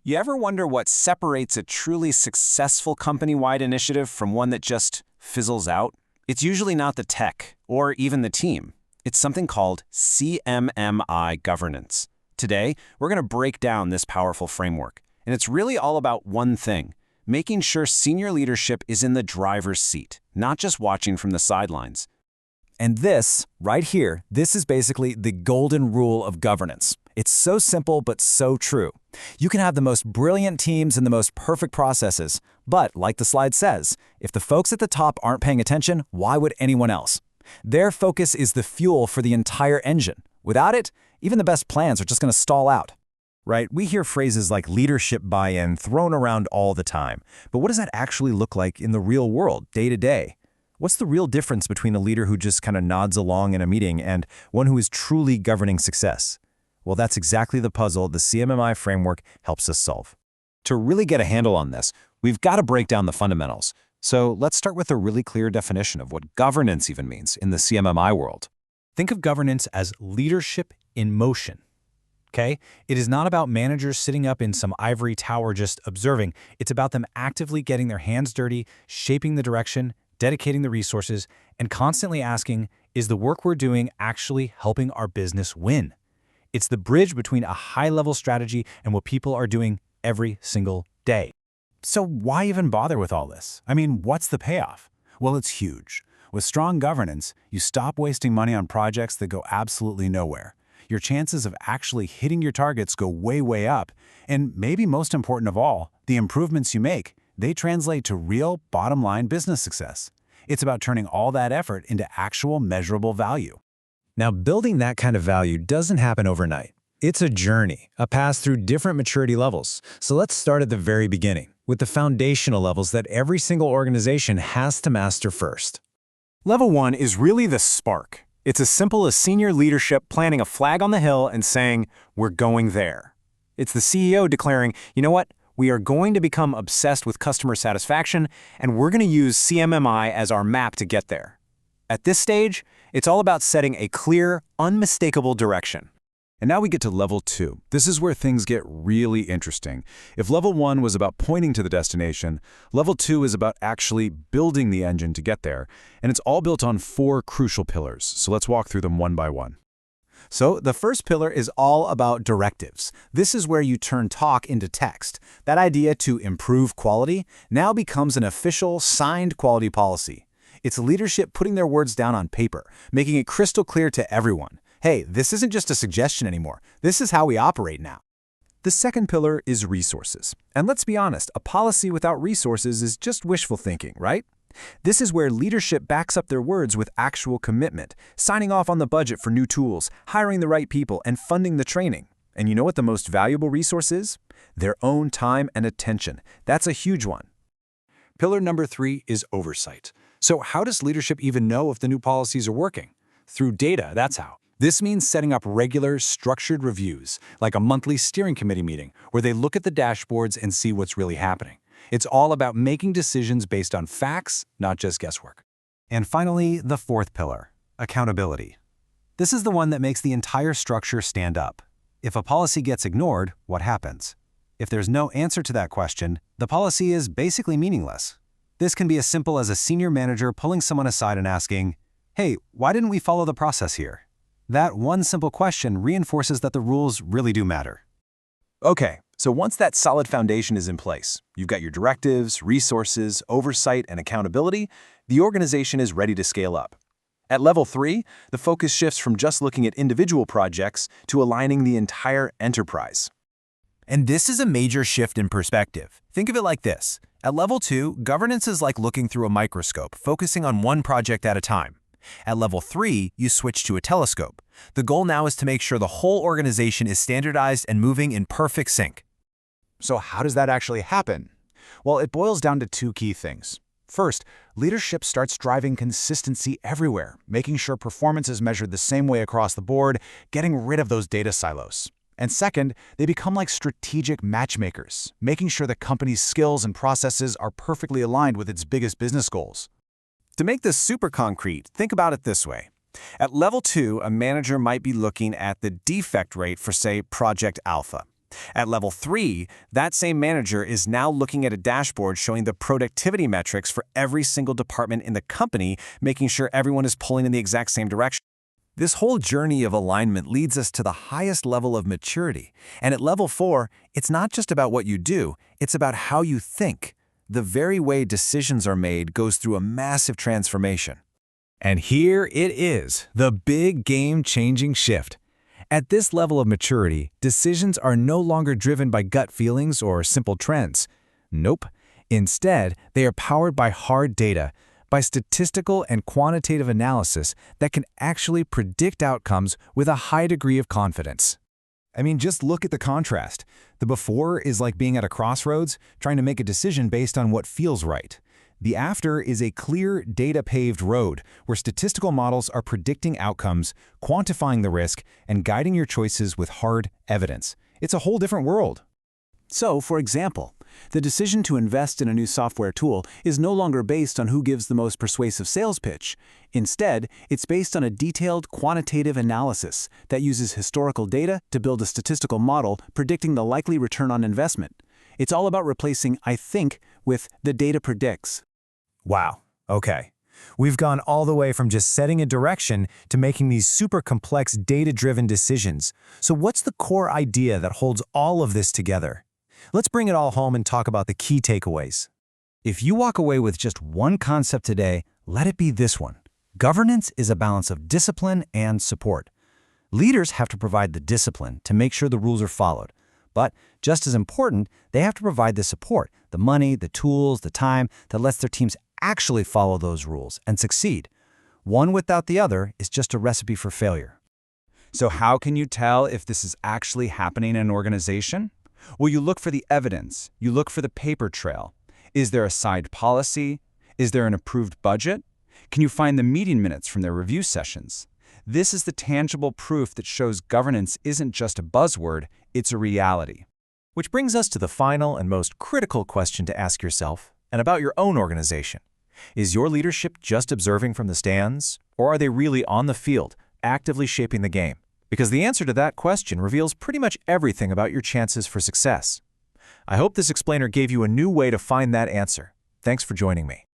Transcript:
You ever wonder what separates a truly successful company-wide initiative from one that just fizzles out? It's usually not the tech or even the team. It's something called CMMI Governance. Today, we're going to break down this powerful framework, and it's really all about one thing: making sure senior leadership is in the driver's seat, not just watching from the sidelines. And this, right here, this is basically the golden rule of governance. It's so simple, but so true. You can have the most brilliant teams and the most perfect processes, but like the slide says, if the folks at the top aren't paying attention, why would anyone else? Their focus is the fuel for the entire engine. Without it, even the best plans are just going to stall out. Right? We hear phrases like leadership buy-in thrown around all the time. But what does that actually look like in the real world, day to day? What's the real difference between a leader who just kind of nods along in a meeting and one who is truly governing success? Well, that's exactly the puzzle the CMMI framework helps us solve. To really get a handle on this, we've got to break down the fundamentals. So let's start with a really clear definition of what governance even means in the CMMI world. Think of governance as leadership in motion. Okay? It is not about managers sitting up in some ivory tower just observing. It's about them actively getting their hands dirty, shaping the direction, dedicating the resources, and constantly asking, is the work we're doing actually helping our business win? It's the bridge between a high-level strategy and what people are doing every single day. So why even bother with all this? I mean, what's the payoff? Well, it's huge. With strong governance, you stop wasting money on projects that go absolutely nowhere. Your chances of actually hitting your targets go way, way up. And maybe most important of all, the improvements you make, they translate to real bottom-line business success. It's about turning all that effort into actual measurable value. Now, building that kind of value doesn't happen overnight. It's a journey, a path through different maturity levels. So let's start at the very beginning, with the foundational levels that every single organization has to master first. Level 1 is really the spark. It's as simple as senior leadership planting a flag on the hill and saying, we're going there. It's the CEO declaring, you know what? We are going to become obsessed with customer satisfaction, and we're going to use CMMI as our map to get there. At this stage, it's all about setting a clear, unmistakable direction. And now we get to level 2. This is where things get really interesting. If level 1 was about pointing to the destination, level 2 is about actually building the engine to get there. And it's all built on 4 crucial pillars. So let's walk through them one by one. So the first pillar is all about directives. This is where you turn talk into text. That idea to improve quality now becomes an official, signed quality policy. It's leadership putting their words down on paper, making it crystal clear to everyone. Hey, this isn't just a suggestion anymore. This is how we operate now. The second pillar is resources. And let's be honest, a policy without resources is just wishful thinking, right? This is where leadership backs up their words with actual commitment, signing off on the budget for new tools, hiring the right people, and funding the training. And you know what the most valuable resource is? Their own time and attention. That's a huge one. Pillar number 3 is oversight. So how does leadership even know if the new policies are working? Through data, that's how. This means setting up regular, structured reviews, like a monthly steering committee meeting, where they look at the dashboards and see what's really happening. It's all about making decisions based on facts, not just guesswork. And finally, the fourth pillar, accountability. This is the one that makes the entire structure stand up. If a policy gets ignored, what happens? If there's no answer to that question, the policy is basically meaningless. This can be as simple as a senior manager pulling someone aside and asking, hey, why didn't we follow the process here? That one simple question reinforces that the rules really do matter. Okay, so once that solid foundation is in place, you've got your directives, resources, oversight, and accountability, the organization is ready to scale up. At level 3, the focus shifts from just looking at individual projects to aligning the entire enterprise. And this is a major shift in perspective. Think of it like this. At level 2, governance is like looking through a microscope, focusing on one project at a time. At level 3, you switch to a telescope. The goal now is to make sure the whole organization is standardized and moving in perfect sync. So how does that actually happen? Well, it boils down to 2 key things. First, leadership starts driving consistency everywhere, making sure performance is measured the same way across the board, getting rid of those data silos. And second, they become like strategic matchmakers, making sure the company's skills and processes are perfectly aligned with its biggest business goals. To make this super concrete, think about it this way. At level 2, a manager might be looking at the defect rate for, say, Project Alpha. At level 3, that same manager is now looking at a dashboard showing the productivity metrics for every single department in the company, making sure everyone is pulling in the exact same direction. This whole journey of alignment leads us to the highest level of maturity. And at level 4, it's not just about what you do, it's about how you think. The very way decisions are made goes through a massive transformation. And here it is, the big game-changing shift. At this level of maturity, decisions are no longer driven by gut feelings or simple trends. Nope. Instead, they are powered by hard data, by statistical and quantitative analysis that can actually predict outcomes with a high degree of confidence. I mean, just look at the contrast. The before is like being at a crossroads, trying to make a decision based on what feels right. The after is a clear, data-paved road where statistical models are predicting outcomes, quantifying the risk, and guiding your choices with hard evidence. It's a whole different world. So, for example, the decision to invest in a new software tool is no longer based on who gives the most persuasive sales pitch. Instead, it's based on a detailed quantitative analysis that uses historical data to build a statistical model predicting the likely return on investment. It's all about replacing "I think" with "the data predicts." Wow, okay. We've gone all the way from just setting a direction to making these super complex data-driven decisions. So what's the core idea that holds all of this together? Let's bring it all home and talk about the key takeaways. If you walk away with just one concept today, let it be this one. Governance is a balance of discipline and support. Leaders have to provide the discipline to make sure the rules are followed. But just as important, they have to provide the support, the money, the tools, the time that lets their teams actually follow those rules and succeed. One without the other is just a recipe for failure. So how can you tell if this is actually happening in an organization? Well, you look for the evidence. You look for the paper trail. Is there a side policy? Is there an approved budget? Can you find the meeting minutes from their review sessions? This is the tangible proof that shows governance isn't just a buzzword, it's a reality. Which brings us to the final and most critical question to ask yourself, and about your own organization. Is your leadership just observing from the stands, or are they really on the field, actively shaping the game? Because the answer to that question reveals pretty much everything about your chances for success. I hope this explainer gave you a new way to find that answer. Thanks for joining me.